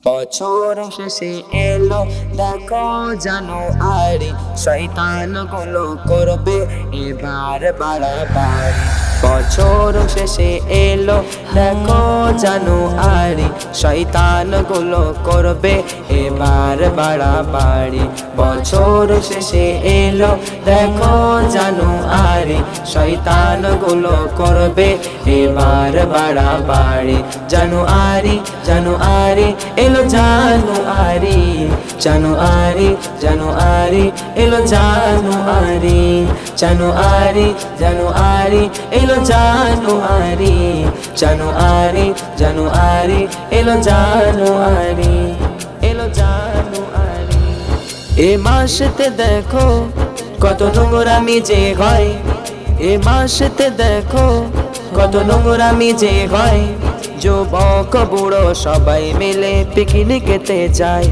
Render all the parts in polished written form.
বছর শেষে এলো দেখো জানুয়ারি, শয়তান গুলো করবে এবার বাড়াবাড়ি। বছর শেষে এলো দেখো জানুয়ারি, শয়তান গুলো করবে এবার বাড়াবাড়ি। বছর শেষে এলো দেখো জানুয়ারি, শয়তান গুলো করবে এবার বাড়াবাড়ি। জানুয়ারি জানুয়ারি এলো জানুয়ারি, জানুয়ারি জানুয়ারি এলো জানুয়ারি, জানুয়ারি জানুয়ারি এলো জানুয়ারি, জানুয়ারি জানুয়ারি এলো জানুয়ারি, এলো জানুয়ারি। এ মাসেতে দেখো কত নোংরামি যে হয়, এ মাসেতে দেখো কত নোংরামি যে হয়। যুবক বুড়ো সবাই মিলে পিকনিকেতে যায়,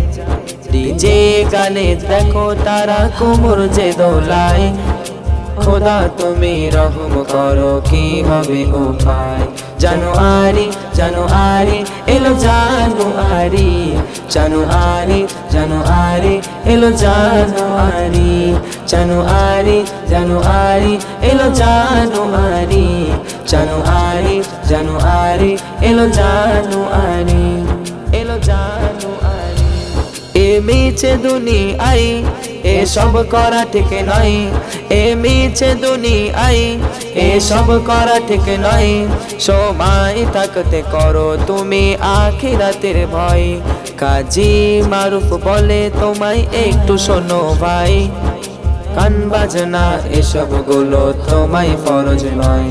ডিজে গানে দেখো তারা কোমর যে দোলায়। খোদা তুমি রহম করো কি হবে উপায়। জানুয়ারি জানুয়ারি এলো জানুয়ারি, জানুয়ারি জানুয়ারি এলো জানুয়ারি, জানুয়ারি জানুয়ারি এলো জানুয়ারি, জানুয়ারি জানুয়ারি এলো জানুয়ারি, এলো জানুয়ারি। এ মিছে দুনিয়ায় এসব করা ঠিক নয়, এ মিছে দুনিয়ায় এসব করা ঠিক নয়। সময় থাকতে করো তুমি আখিরাতের ভয়। কাজী মারুফ বলে তোমায় একটু শোনো ভাই, গান বাজনা এসব গুলো তোমায় ফরজ নয়।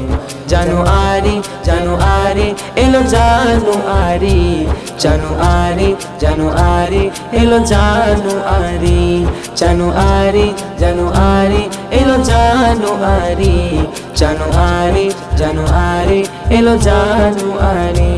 জানুয়ারি জানুয়ারি এলো জানুয়ারি, জানুয়ারি জানুয়ারি এলো জানুয়ারি, জানুয়ারি জানুয়ারি এলো জানুয়ারি, জানুয়ারি জানুয়ারি এলো জানুয়ারি।